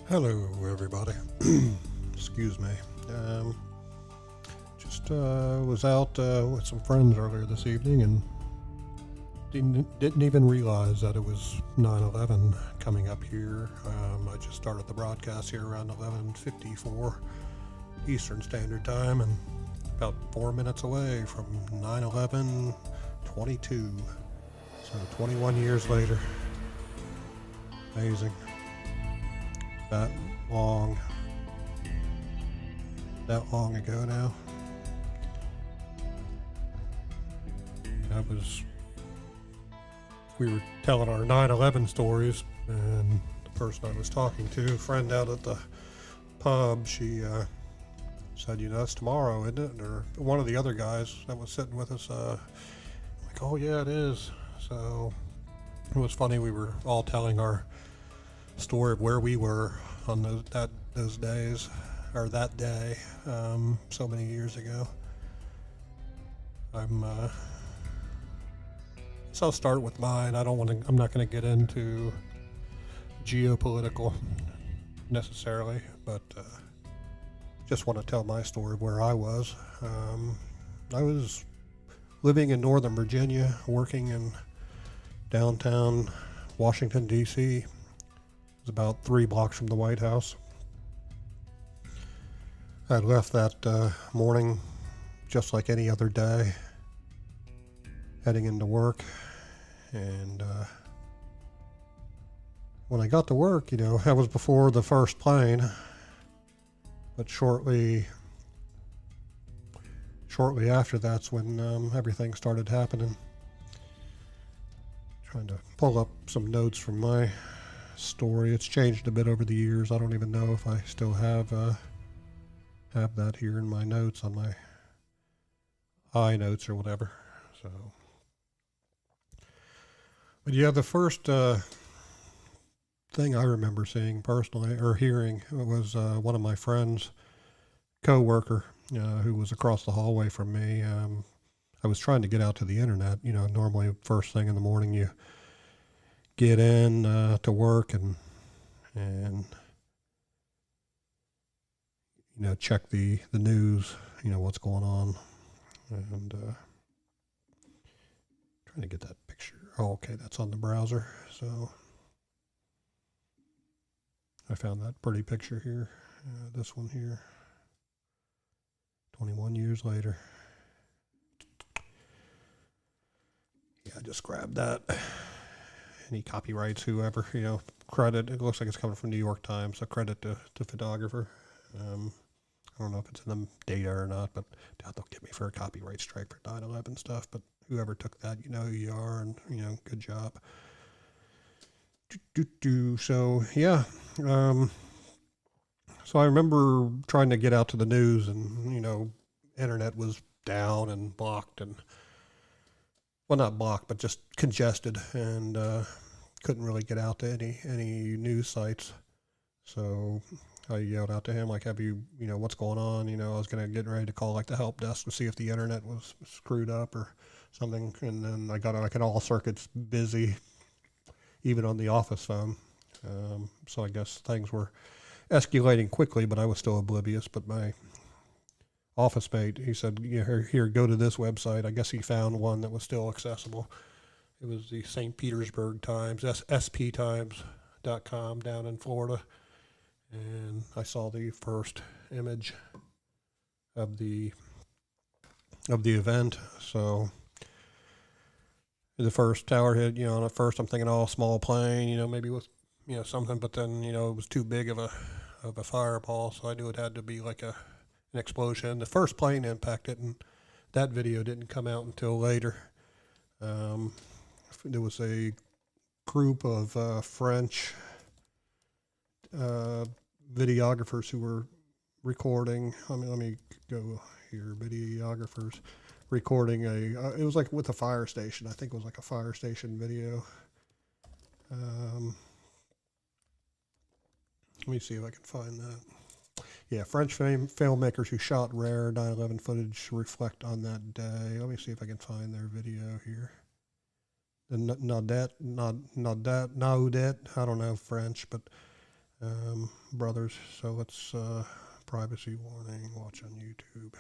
Hello, everybody. Excuse me. Just was out with some friends earlier this evening and didn't even realize that it was 9/11 coming up here. I just started the broadcast here around 11:54 Eastern Standard Time and about 4 minutes away from 9/11/22. So 21 years later. Amazing. That long ago now. We were telling our 9/11 stories, and the person I was talking to, a friend out at the pub, she said, it's tomorrow, isn't it? Or one of the other guys that was sitting with us, like, oh yeah, it is. So it was funny, we were all telling our story of where we were on those days, or that day, so many years ago. So I'll start with mine. I'm not going to get into geopolitical necessarily, but just want to tell my story of where I was. I was living in Northern Virginia, working in downtown Washington, D.C. About 3 blocks from the Whitehouse. I had left that morning just like any other day, heading into work. And when I got to work, that was before the first plane. But shortly after, that's when everything started happening. Trying to pull up some notes from my story. It's changed a bit over the years. I don't even know if I still have that here in my notes on my iNotes or whatever. So, but yeah, the first thing I remember seeing personally or hearing was one of my friends' co-worker who was across the hallway from me. I was trying to get out to the internet. Normally first thing in the morning you get in to work and check the news, what's going on, and trying to get that picture. Oh, okay, that's on the browser. So I found that pretty picture here. This one here. 21 years later. Yeah, I just grabbed that. Any copyrights, whoever, credit. It looks like it's coming from New York Times, so credit to photographer. I don't know if it's in the data or not, but doubt they'll get me for a copyright strike for 9/11 stuff. But whoever took that, you know who you are, and good job. So yeah, so I remember trying to get out to the news, and internet was down and blocked, and well, not blocked, but just congested, and couldn't really get out to any news sites. So I yelled out to him, like, have you, what's going on? I was get ready to call like the help desk to see if the internet was screwed up or something. And then I got like an all circuits busy, even on the office phone. So I guess things were escalating quickly, but I was still oblivious. But my office mate, he said, here, go to this website. I guess he found one that was still accessible. It was the St. Petersburg Times, sptimes.com down in Florida. And I saw the first image of the event. So the first tower hit, and at first I'm thinking, oh, small plane, maybe with something, but then it was too big of a fireball, so I knew it had to be like an explosion. The first plane impacted, and that video didn't come out until later. There was a group of French videographers who were recording. Let me go here. Videographers recording it was like with a fire station. I think it was like a fire station video. Let me see if I can find that. Yeah, French filmmakers who shot rare 9/11 footage reflect on that day. Let me see if I can find their video here. The Naudet, I don't know French, but brothers. So let's privacy warning. Watch on YouTube.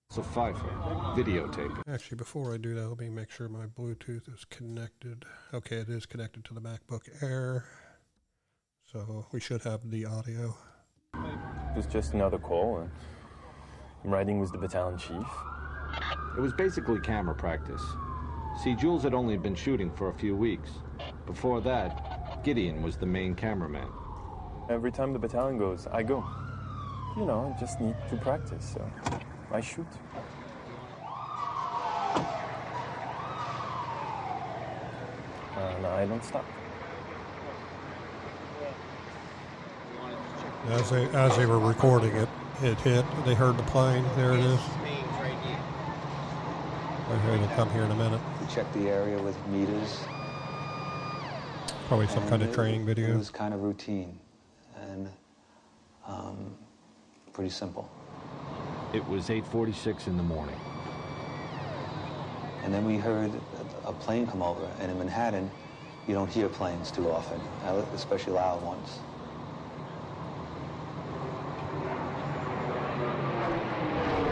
It's a Pfeiffer videotape. Actually, before I do that, let me make sure my Bluetooth is connected. Okay, it is connected to the MacBook Air. So we should have the audio. It was just another call, and I'm riding with the battalion chief. It was basically camera practice. See, Jules had only been shooting for a few weeks. Before that, Gideon was the main cameraman. Every time the battalion goes, I go. You know, I just need to practice, so I shoot. And I don't stop. As they were recording it, it hit. They heard the plane. There it is. We're going to come here in a minute. We checked the area with meters. Probably some kind of training video. It was kind of routine and pretty simple. It was 8:46 in the morning. And then we heard a plane come over, and in Manhattan, you don't hear planes too often, especially loud ones.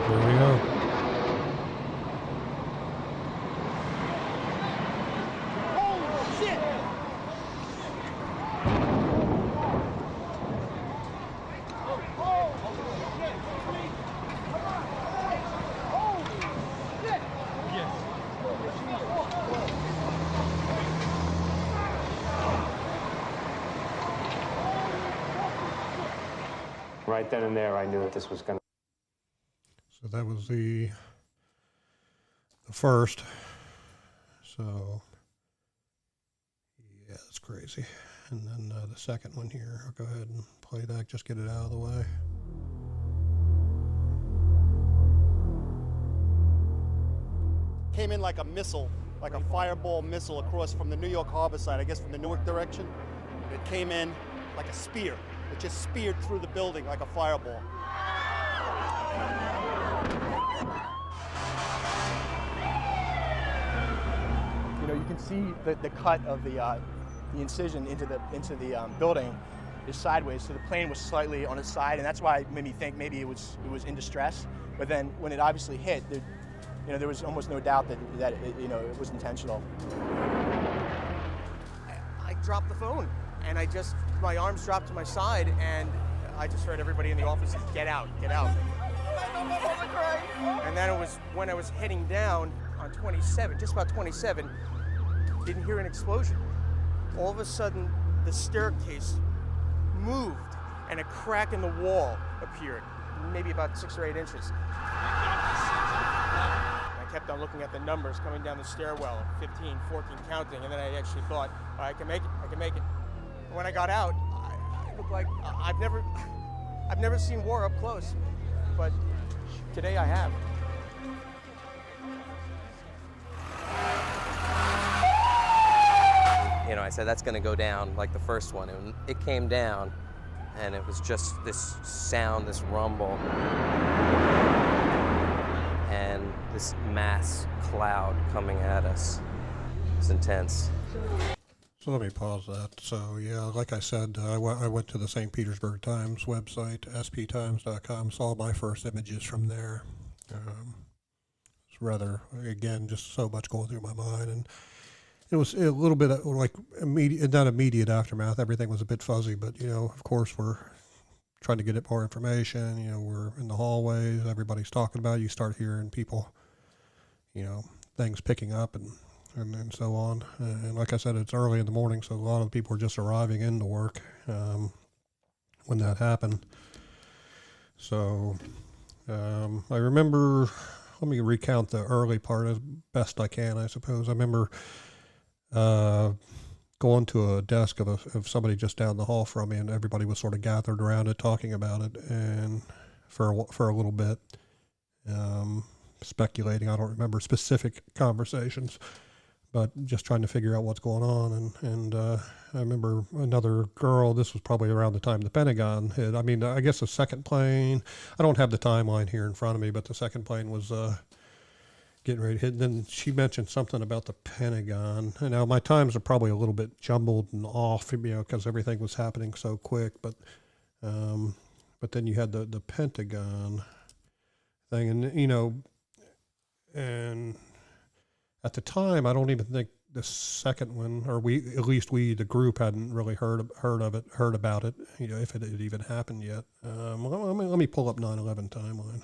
Here we go. Right then and there, I knew that this was going to. So that was the first. So yeah, it's crazy. And then the second one here, I'll go ahead and play that, just get it out of the way. Came in like a missile, like a fireball missile across from the New York harbor side, I guess from the Newark direction. It came in like a spear. It just speared through the building like a fireball. You know, you can see the cut of the incision into the building is sideways, so the plane was slightly on its side, and that's why it made me think maybe it was in distress. But then when it obviously hit, there was almost no doubt that it was intentional. I dropped the phone, and my arms dropped to my side, and I just heard everybody in the office say, "Get out, get out." And then it was when I was heading down on 27, just about 27, didn't hear an explosion. All of a sudden, the staircase moved, and a crack in the wall appeared, maybe about 6 or 8 inches. I kept on looking at the numbers coming down the stairwell, 15, 14, counting, and then I actually thought, I can make it, I can make it. And when I got out, I looked like I've never seen war up close, but today I have. You know, I said, that's gonna go down like the first one. And it came down, and it was just this sound, this rumble, and this mass cloud coming at us. It's intense. So let me pause that. So yeah, like I said, I went to the St. Petersburg Times website, sptimes.com, saw my first images from there. It's rather, again, just so much going through my mind, and it was a little bit like immediate, not immediate aftermath. Everything was a bit fuzzy, but of course, we're trying to get more information. We're in the hallways. Everybody's talking about it. You start hearing people, things picking up and so on. And like I said, it's early in the morning, so a lot of the people are just arriving into work when that happened. So I remember. Let me recount the early part as best I can. I suppose I remember. Going to a desk of somebody just down the hall from me, and everybody was sort of gathered around it, talking about it, and for a little bit, speculating. I don't remember specific conversations, but just trying to figure out what's going on. And I remember another girl. This was probably around the time the Pentagon hit. I mean, I guess the second plane. I don't have the timeline here in front of me, but the second plane was getting ready to hit. And then she mentioned something about the Pentagon. You know, my times are probably a little bit jumbled and off, you know, because everything was happening so quick. But then you had the Pentagon thing, and you know, and at the time, I don't even think the second one, or at least the group hadn't really heard about it, you know, if it had even happened yet. Let me pull up 9/11 timeline,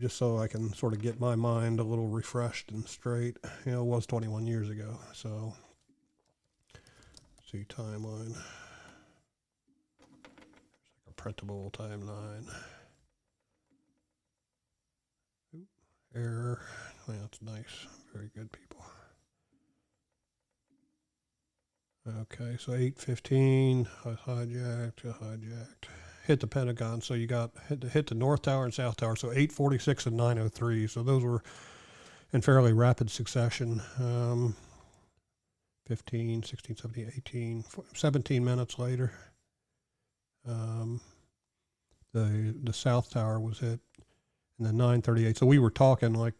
just so I can sort of get my mind a little refreshed and straight. You know, it was 21 years ago, so let's see timeline. It's like a printable timeline. Oop, error. Well, that's nice. Very good, people. Okay, so 8:15, hijacked, hit the Pentagon. So you got hit the North Tower and South Tower. So 8:46 and 9:03. So those were in fairly rapid succession. 15, 16, 17, 18, 17 minutes later. The South Tower was hit, and then 9:38. So we were talking like,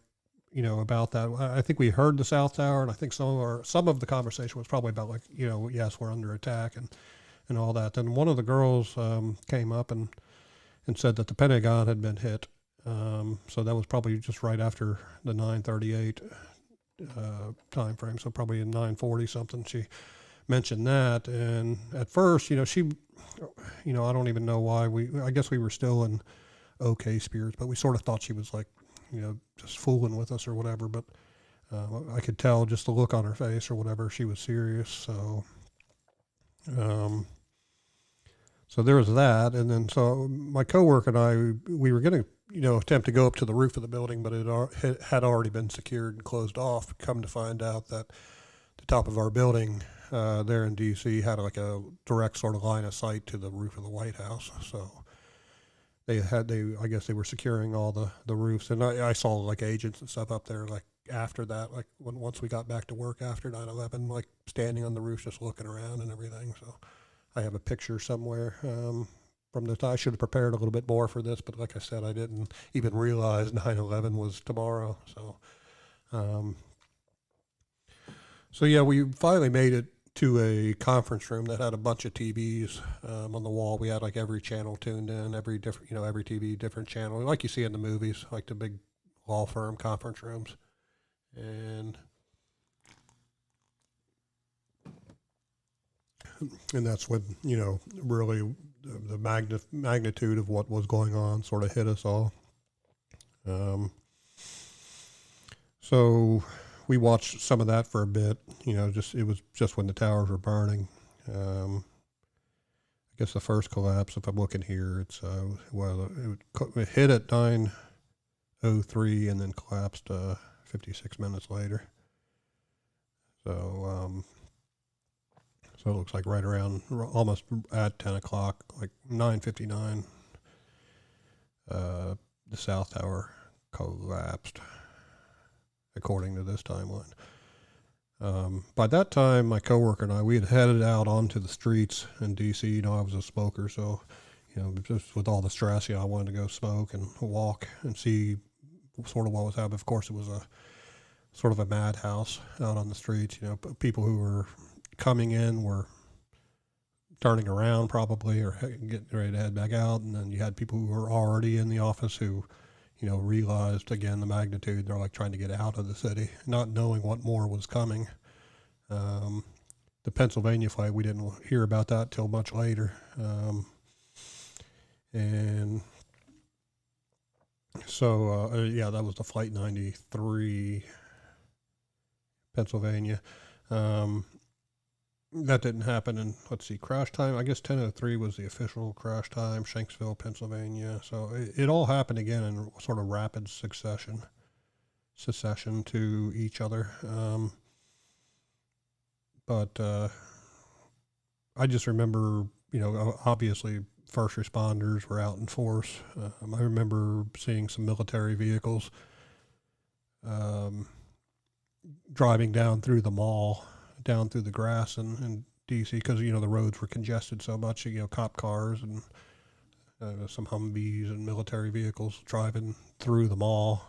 you know, about that. I think we heard the South Tower, and I think some of the conversation was probably about like, you know, yes, we're under attack and all that. Then one of the girls came up and said that the Pentagon had been hit. So that was probably just right after the 9:38 time frame. So probably in 9:40 something, she mentioned that. And at first, you know, I don't even know why I guess we were still in okay spirits, but we sort of thought she was like, you know, just fooling with us or whatever. But I could tell just the look on her face or whatever, she was serious. So, so there was that. And then, so my coworker and I, we were going to, you know, attempt to go up to the roof of the building, but it had already been secured and closed off. Come to find out that the top of our building there in D.C. had like a direct sort of line of sight to the roof of the White House. So I guess they were securing all the roofs, and I saw like agents and stuff up there like after that, like once we got back to work after 9/11, like standing on the roof just looking around and everything. So I have a picture somewhere from the time. I should have prepared a little bit more for this, but like I said, I didn't even realize 9/11 was tomorrow. So yeah, we finally made it to a conference room that had a bunch of TVs on the wall. We had like every channel tuned in, every TV, different channel, like you see in the movies, like the big law firm conference rooms. And that's when, you know, really the magnitude of what was going on sort of hit us all. So we watched some of that for a bit, you know, it was just when the towers were burning. I guess the first collapse, if I'm looking here, it's, it hit at 9:03 and then collapsed 56 minutes later. So, so it looks like right around, almost at 10 o'clock, like 9:59, the South Tower collapsed, according to this timeline. By that time, my coworker and I, we had headed out onto the streets in D.C. You know, I was a smoker, so, you know, just with all the stress, you know, I wanted to go smoke and walk and see sort of what was happening. Of course, it was a sort of a madhouse out on the streets. You know, people who were coming in were turning around probably or getting ready to head back out, and then you had people who were already in the office who, you know, realized again the magnitude. They're like trying to get out of the city, not knowing what more was coming. The Pennsylvania flight, we didn't hear about that till much later. And so, yeah, that was the Flight 93, Pennsylvania. That didn't happen in, let's see, crash time. I guess 10:03 was the official crash time, Shanksville, Pennsylvania. So it all happened again in sort of rapid succession to each other. But I just remember, you know, obviously first responders were out in force. I remember seeing some military vehicles driving down through the mall, down through the grass in D.C. because, you know, the roads were congested so much, you know, cop cars and some Humvees and military vehicles driving through the mall.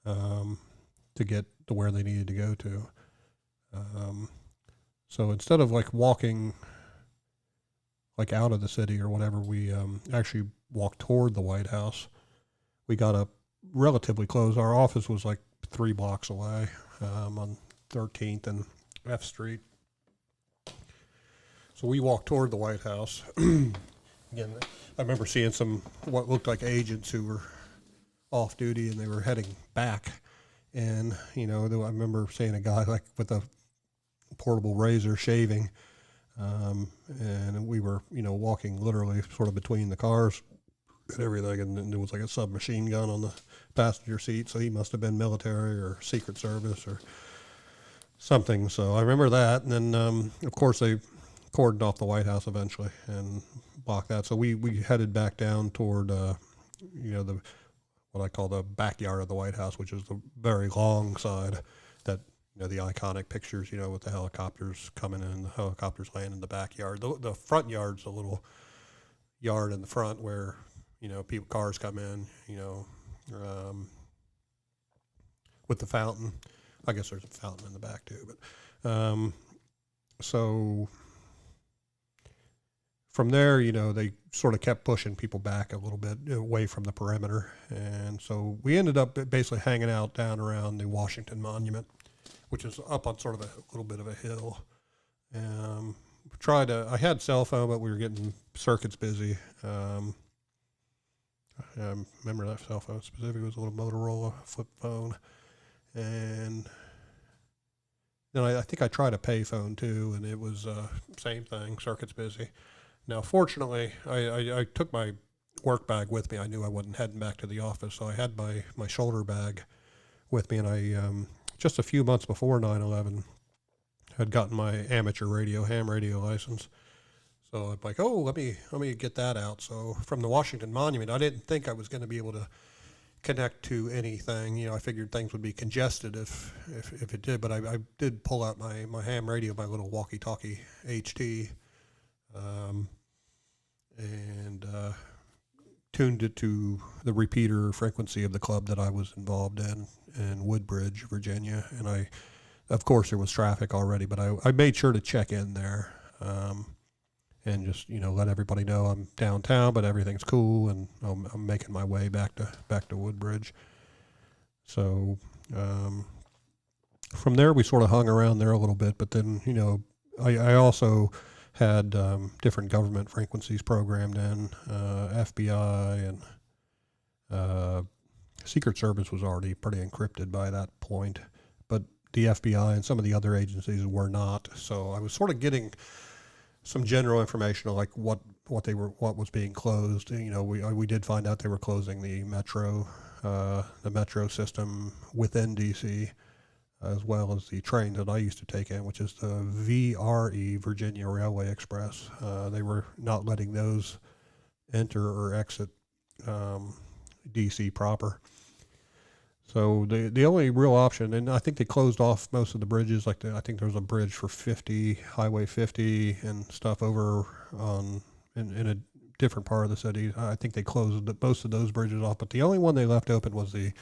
to get to where they needed to go to. So instead of like walking like out of the city or whatever, we actually walked toward the White House. We got up relatively close. Our office was like 3 blocks away on 13th and F Street. So we walked toward the White House. Again, I remember seeing some what looked like agents who were off duty and they were heading back. And, you know, I remember seeing a guy like with a portable razor shaving. And we were, you know, walking literally sort of between the cars and everything. And there was like a submachine gun on the passenger seat. So he must have been military or Secret Service or something. So I remember that. And then, of course, they cordoned off the White House eventually and blocked that. So we headed back down toward, you know, what I call the backyard of the White House, which is the very long side that, you know, the iconic pictures, you know, with the helicopters coming in, the helicopters laying in the backyard. The front yard's a little yard in the front where, you know, cars come in, you know, with the fountain. I guess there's a fountain in the back too, but so from there, you know, they sort of kept pushing people back a little bit away from the perimeter. And so we ended up basically hanging out down around the Washington Monument, which is up on sort of a little bit of a hill. I had cell phone, but we were getting circuits busy. I remember that cell phone specifically was a little Motorola flip phone. And then I think I tried a pay phone too, and it was same thing, circuits busy. Now, fortunately, I took my work bag with me. I knew I wasn't heading back to the office, so I had my shoulder bag with me, and I just a few months before 9/11 had gotten my amateur radio, ham radio license. So I'm like, oh, let me get that out. So from the Washington Monument, I didn't think I was going to be able to connect to anything. You know, I figured things would be congested if it did, but I did pull out my ham radio, my little walkie-talkie HT, and tuned it to the repeater frequency of the club that I was involved in Woodbridge, Virginia. And of course, there was traffic already, but I made sure to check in there and just, you know, let everybody know I'm downtown, but everything's cool, and I'm making my way back to Woodbridge. So from there, we sort of hung around there a little bit, but then, you know, I also had different government frequencies programmed in, FBI and Secret Service was already pretty encrypted by that point, but the FBI and some of the other agencies were not. So I was sort of getting some general information on like what was being closed. You know, we did find out they were closing the metro system within DC, as well as the train that I used to take in, which is the VRE, Virginia Railway Express. They were not letting those enter or exit DC proper. So the only real option, and I think they closed off most of the bridges, like I think there was a bridge for Highway 50 and stuff over in a different part of the city. I think they closed most of those bridges off, but the only one they left open was the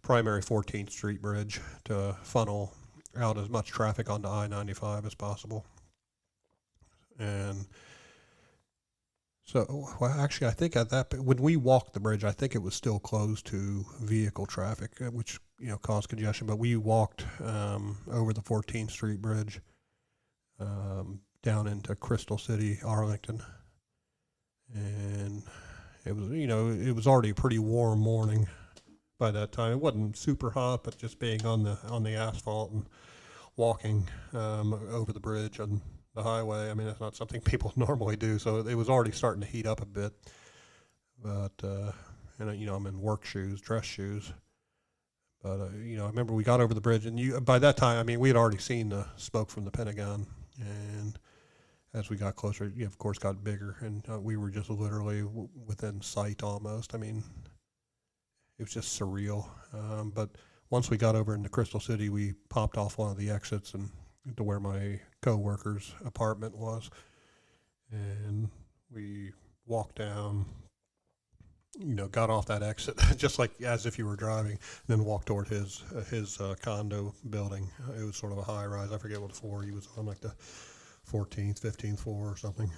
primary 14th Street Bridge to funnel out as much traffic onto I-95 as possible. And so, well, actually, I think when we walked the bridge, I think it was still closed to vehicle traffic, which, you know, caused congestion. But we walked over the 14th Street Bridge down into Crystal City, Arlington, and it was, you know, it was already a pretty warm morning by that time. It wasn't super hot, but just being on the asphalt and walking over the bridge on the highway, I mean, that's not something people normally do. So it was already starting to heat up a bit. But and you know, I'm in work shoes, dress shoes. But you know, I remember we got over the bridge, and by that time, I mean, we had already seen the smoke from the Pentagon, and as we got closer, it, of course, got bigger, and we were just literally within sight almost. I mean, it was just surreal. But once we got over into Crystal City, we popped off one of the exits and to where my co-worker's apartment was, and we walked down got off that exit just like as if you were driving, and then walked toward his condo building. It was sort of a high rise. I forget what floor he was on, like the 14th, 15th floor or something,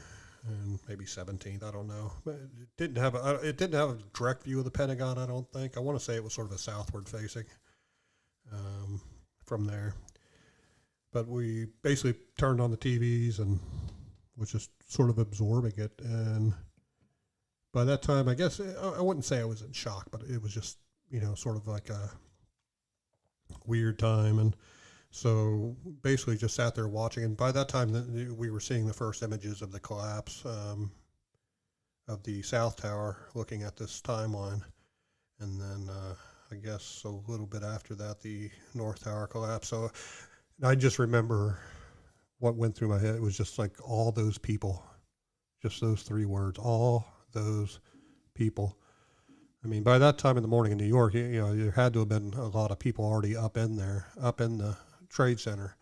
and maybe 17th. I don't know. But it didn't have a direct view of the Pentagon. I don't think. I want to say it was sort of a southward facing from there. But we basically turned on the TVs and was just sort of absorbing it. And by that time, I guess I wouldn't say I was in shock, but it was just, sort of like a weird time. And so basically just sat there watching. And by that time, we were seeing the first images of the collapse of the South Tower, looking at this timeline. And then I guess a little bit after that, the North Tower collapsed. So I just remember what went through my head. It was just like all those people, just those three words, all those people. I mean, by that time in the morning in New York, there had to have been a lot of people already up in the Trade Center.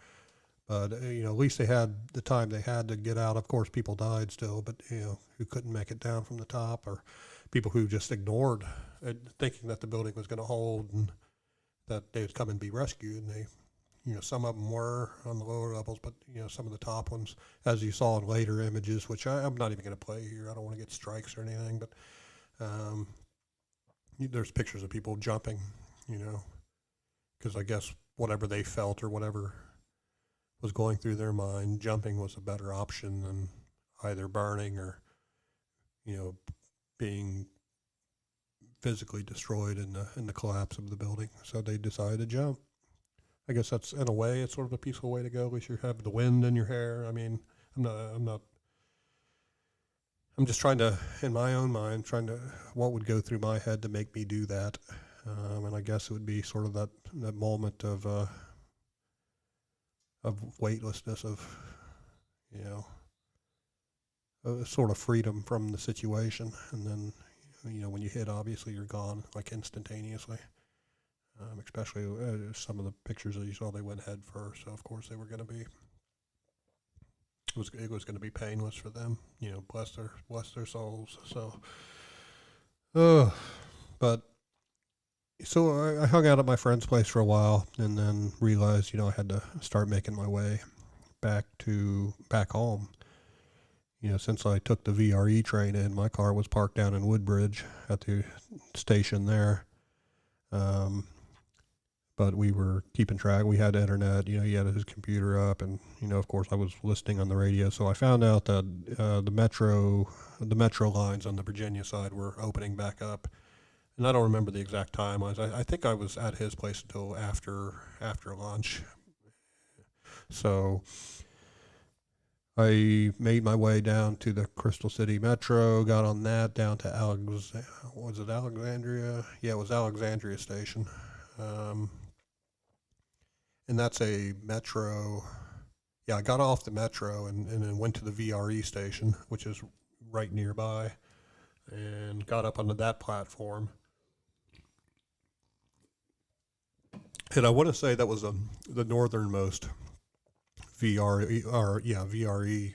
But, at least they had the time they had to get out. Of course, people died still, but, who couldn't make it down from the top, or people who just ignored it, thinking that the building was going to hold and that they would come and be rescued. And they, some of them were on the lower levels, but, some of the top ones, as you saw in later images, which I'm not even going to play here. I don't want to get strikes or anything, but there's pictures of people jumping, because I guess whatever they felt or whatever was going through their mind, jumping was a better option than either burning or, being physically destroyed in the collapse of the building. So they decided to jump. I guess that's, in a way, it's sort of a peaceful way to go. At least you have the wind in your hair. I mean, I'm just trying to, in my own mind, what would go through my head to make me do that. And I guess it would be sort of that moment of weightlessness, of, a sort of freedom from the situation. And then, when you hit, obviously you're gone, like instantaneously. Especially some of the pictures that you saw, they went head first. So of course they were going to be. It was going to be painless for them. Bless their souls. So, but so I hung out at my friend's place for a while, and then realized I had to start making my way back home. Since I took the VRE train in, my car was parked down in Woodbridge at the station there. But we were keeping track. We had internet. He had his computer up, and of course, I was listening on the radio. So I found out that the metro lines on the Virginia side were opening back up, and I don't remember the exact time. I think I was at his place until after lunch. So I made my way down to the Crystal City Metro, got on that down to Alexandria? Yeah, it was Alexandria Station. And that's a metro. Yeah, I got off the metro and then went to the VRE station, which is right nearby, and got up onto that platform. And I want to say that was the northernmost VRE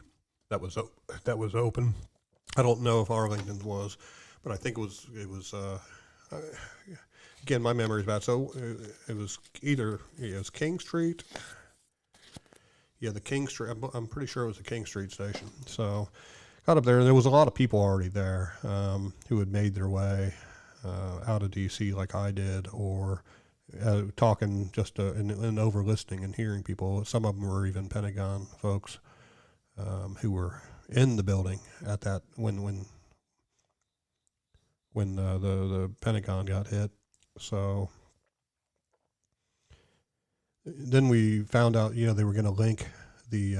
that was open. I don't know if Arlington was, but I think it was. Again, my memory is bad. So it was either it was King Street. Yeah, the King Street. I'm pretty sure it was the King Street station. So got up there, and there was a lot of people already there who had made their way out of D.C. like I did, or talking just and over listening and hearing people. Some of them were even Pentagon folks who were in the building at that when the Pentagon got hit. So then we found out, they were going to link the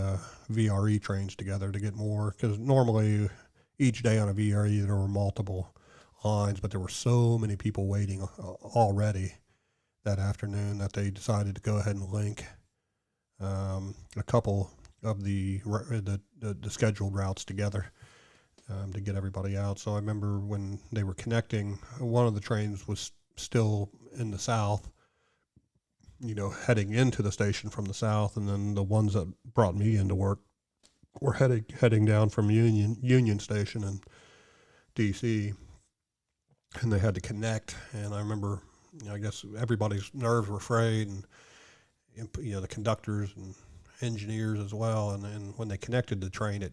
VRE trains together to get more, because normally each day on a VRE there were multiple lines, but there were so many people waiting already that afternoon that they decided to go ahead and link a couple of the scheduled routes together to get everybody out. So I remember when they were connecting, one of the trains was still in the south, heading into the station from the south, and then the ones that brought me into work were heading down from Union Station in D.C. and they had to connect. And I remember, I guess everybody's nerves were frayed, and the conductors and engineers as well. And when they connected the train,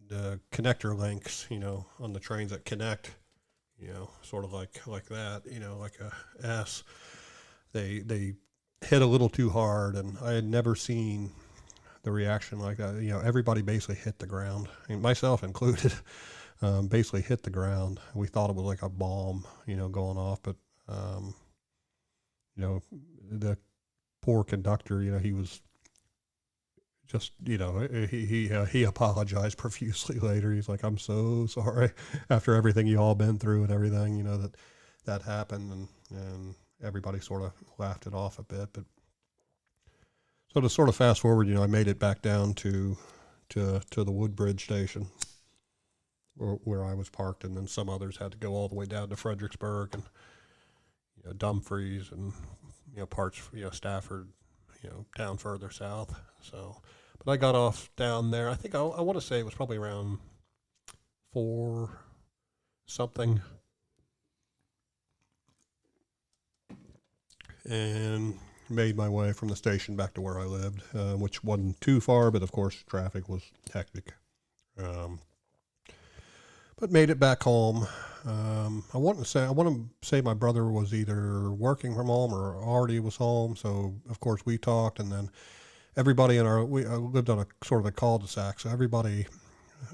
the connector links, on the trains that connect, sort of like that, like a S. They hit a little too hard, and I had never seen the reaction like that. Everybody basically hit the ground, and myself included, basically hit the ground. We thought it was like a bomb, going off, but the poor conductor, he was just, he apologized profusely later. He's like, "I'm so sorry," after everything you all been through and everything, that happened, and everybody sort of laughed it off a bit. But so to sort of fast forward, I made it back down to the Woodbridge station where I was parked, and then some others had to go all the way down to Fredericksburg and Dumfries and parts, Stafford, down further south. So, but I got off down there. I think I want to say it was probably around 4 something, and made my way from the station back to where I lived, which wasn't too far, but of course traffic was hectic. But made it back home. I want to say my brother was either working from home or already was home. So of course we talked, and then everybody I lived on a sort of a cul-de-sac. So everybody,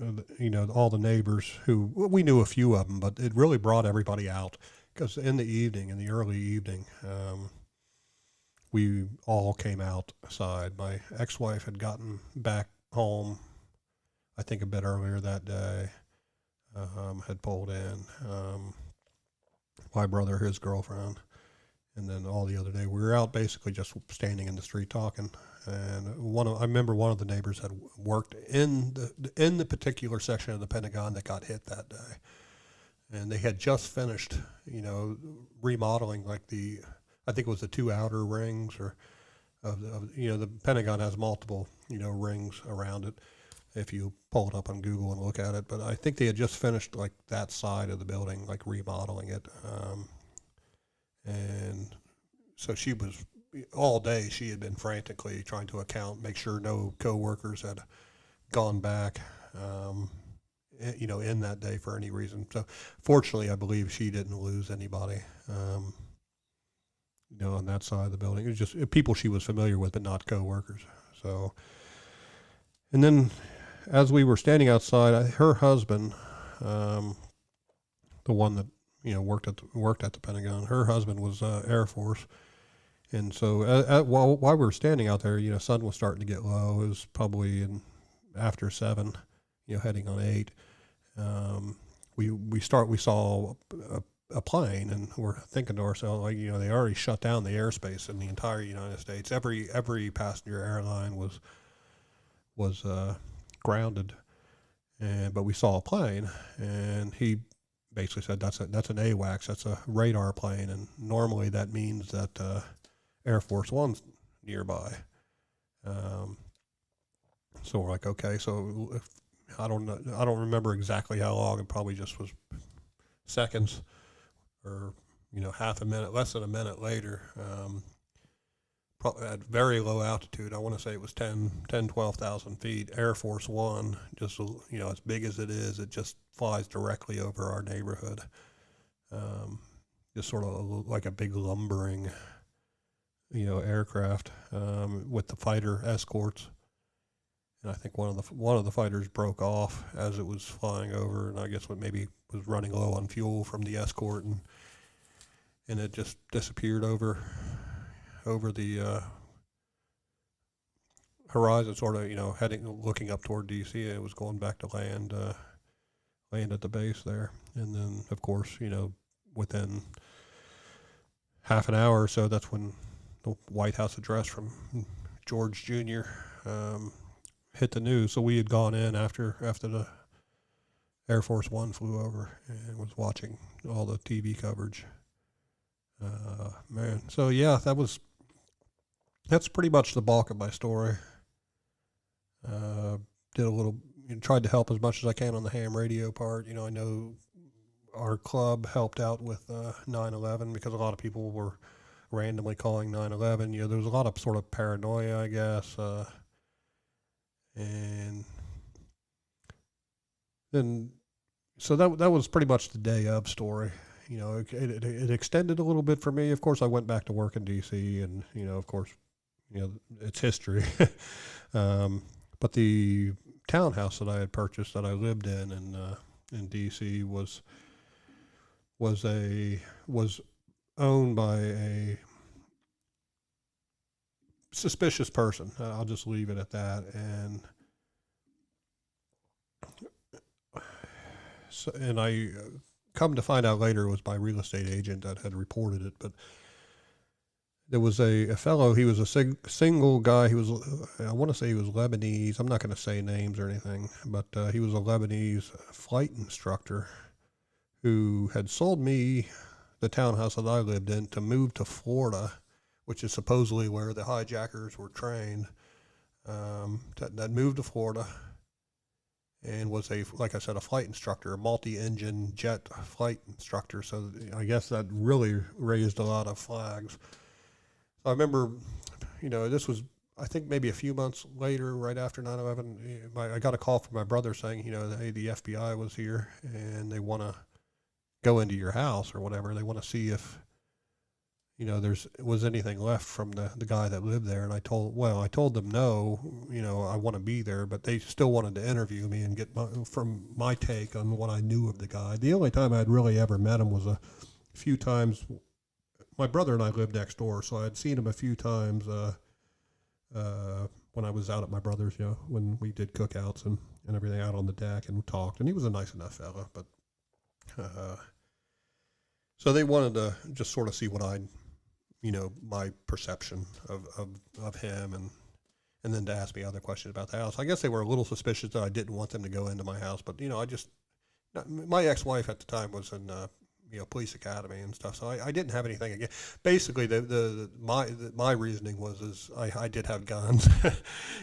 all the neighbors who we knew a few of them, but it really brought everybody out, because in the early evening, we all came outside. My ex-wife had gotten back home, I think a bit earlier that day. Had pulled in, my brother, his girlfriend, and then all the other day we were out basically just standing in the street talking. And I remember one of the neighbors had worked in the particular section of the Pentagon that got hit that day, and they had just finished, remodeling I think it was the 2 outer rings, or the Pentagon has multiple rings around it, if you pull it up on Google and look at it. But I think they had just finished like that side of the building, like remodeling it. And so she was, all day she had been frantically trying to make sure no coworkers had gone back, in that day for any reason. So fortunately, I believe she didn't lose anybody, on that side of the building. It was just people she was familiar with, but not coworkers. So, and then, as we were standing outside, her husband, the one that worked at the Pentagon, her husband was Air Force, and so while we were standing out there, sun was starting to get low. It was probably after 7, heading on 8. We saw a plane, and we're thinking to ourselves, like, they already shut down the airspace in the entire United States. Every passenger airline was grounded, but we saw a plane, and he basically said that's an AWACS, that's a radar plane, and normally that means that Air Force One's nearby. So we're like, okay, so I don't remember exactly how long. It probably just was seconds, or half a minute, less than a minute later. At very low altitude, I want to say it was 12,000 feet, Air Force One, just, as big as it is, it just flies directly over our neighborhood. Just sort of like a big lumbering, aircraft, with the fighter escorts. And I think one of the fighters broke off as it was flying over, and I guess maybe was running low on fuel from the escort, and it just disappeared over the horizon, sort of, looking up toward D.C. It was going back to land at the base there. And then, of course, within half an hour or so, that's when the Whitehouse address from George Jr. Hit the news. So we had gone in after the Air Force One flew over and was watching all the TV coverage. Man. So yeah, that's pretty much the bulk of my story. Did a little, tried to help as much as I can on the ham radio part. I know our club helped out with 9/11 because a lot of people were randomly calling 9/11. You know, there was a lot of sort of paranoia, I guess, and then so that was pretty much the day of story. You know, it extended a little bit for me. Of course, I went back to work in D.C. and, you know, of course, you know, it's history. But the townhouse that I had purchased that I lived in D.C. was owned by a suspicious person. I'll just leave it at that. And so, and I come to find out later it was my real estate agent that had reported it. But there was a fellow. He was a single guy. He was, I want to say he was Lebanese. I'm not going to say names or anything, but he was a Lebanese flight instructor who had sold me the townhouse that I lived in to move to Florida, which is supposedly where the hijackers were trained. That moved to Florida and was like I said, a flight instructor, a multi-engine jet flight instructor. So I guess that really raised a lot of flags. So I remember, you know, this was, I think maybe a few months later, right after 9/11, I got a call from my brother saying, you know, hey, the FBI was here and they want to go into your house or whatever. They want to see if, you know, was anything left from the guy that lived there. And I told them no, you know, I want to be there, but they still wanted to interview me and get my take on what I knew of the guy. The only time I'd really ever met him was a few times. My brother and I lived next door, so I'd seen him a few times when I was out at my brother's, you know, when we did cookouts and everything out on the deck and talked. And he was a nice enough fella, but so they wanted to just sort of see what you know, my perception of him and then to ask me other questions about the house. I guess they were a little suspicious that I didn't want them to go into my house, but, you know, my ex-wife at the time was in, you know, police academy and stuff. So I didn't have anything again. Basically, my reasoning was I did have guns,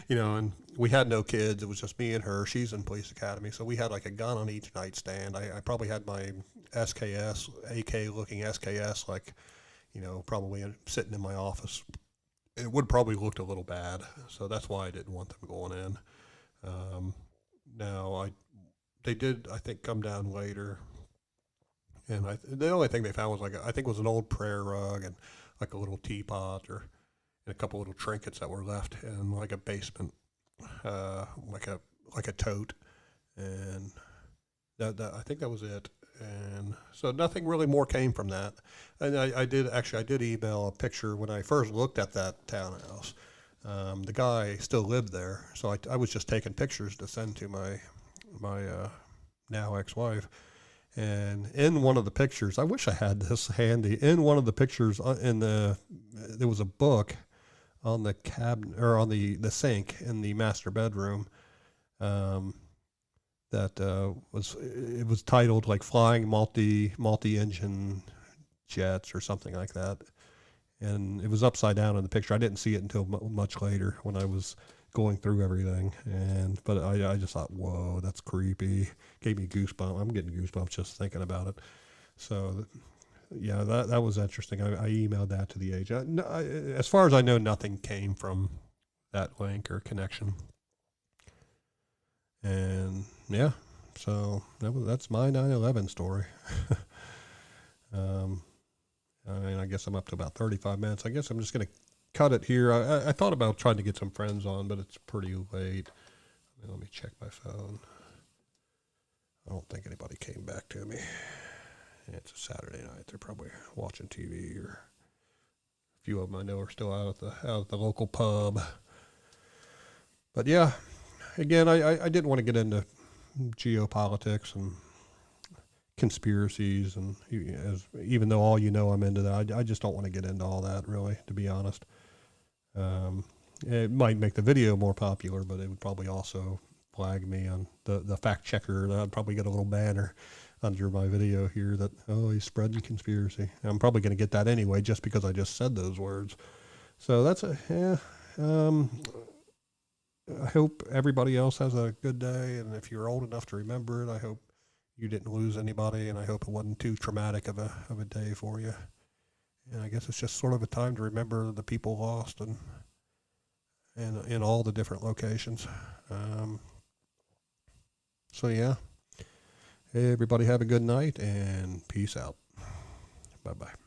you know, and we had no kids. It was just me and her. She's in police academy, so we had like a gun on each nightstand. I probably had my SKS, AK-looking SKS, like, you know, probably sitting in my office. It would probably looked a little bad, so that's why I didn't want them going in. Now they did, I think, come down later. And the only thing they found was I think it was an old prayer rug and like a little teapot and a couple little trinkets that were left in like a basement, like a tote, and that I think that was it. And so nothing really more came from that. And I did email a picture when I first looked at that townhouse. The guy still lived there, so I was just taking pictures to send to my now ex-wife. And in one of the pictures, I wish I had this handy. In one of the pictures, there was a book on the cabinet or on the sink in the master bedroom. That was titled like "Flying Multi-Engine Jets" or something like that, and it was upside down in the picture. I didn't see it until much later when I was going through everything, but I just thought, whoa, that's creepy. Gave me goosebumps. I'm getting goosebumps just thinking about it. So, yeah, that was interesting. I emailed that to the agent. As far as I know, nothing came from that link or connection. And yeah, so that's my 9/11 story. I mean, I guess I'm up to about 35 minutes. I guess I'm just going to cut it here. I thought about trying to get some friends on, but it's pretty late. Let me check my phone. I don't think anybody came back to me. It's a Saturday night. They're probably watching TV, or a few of them I know are still out at the local pub. But yeah, again, I didn't want to get into geopolitics and conspiracies, and even though all you know I'm into that, I just don't want to get into all that, really, to be honest. It might make the video more popular, but it would probably also flag me on the fact checker. I'd probably get a little banner under my video here that, oh, he's spreading conspiracy. I'm probably going to get that anyway, just because I just said those words. So that's I hope everybody else has a good day, and if you're old enough to remember it, I hope you didn't lose anybody, and I hope it wasn't too traumatic of a day for you. And I guess it's just sort of a time to remember the people lost and in all the different locations. So yeah, hey, everybody have a good night and peace out. Bye-bye.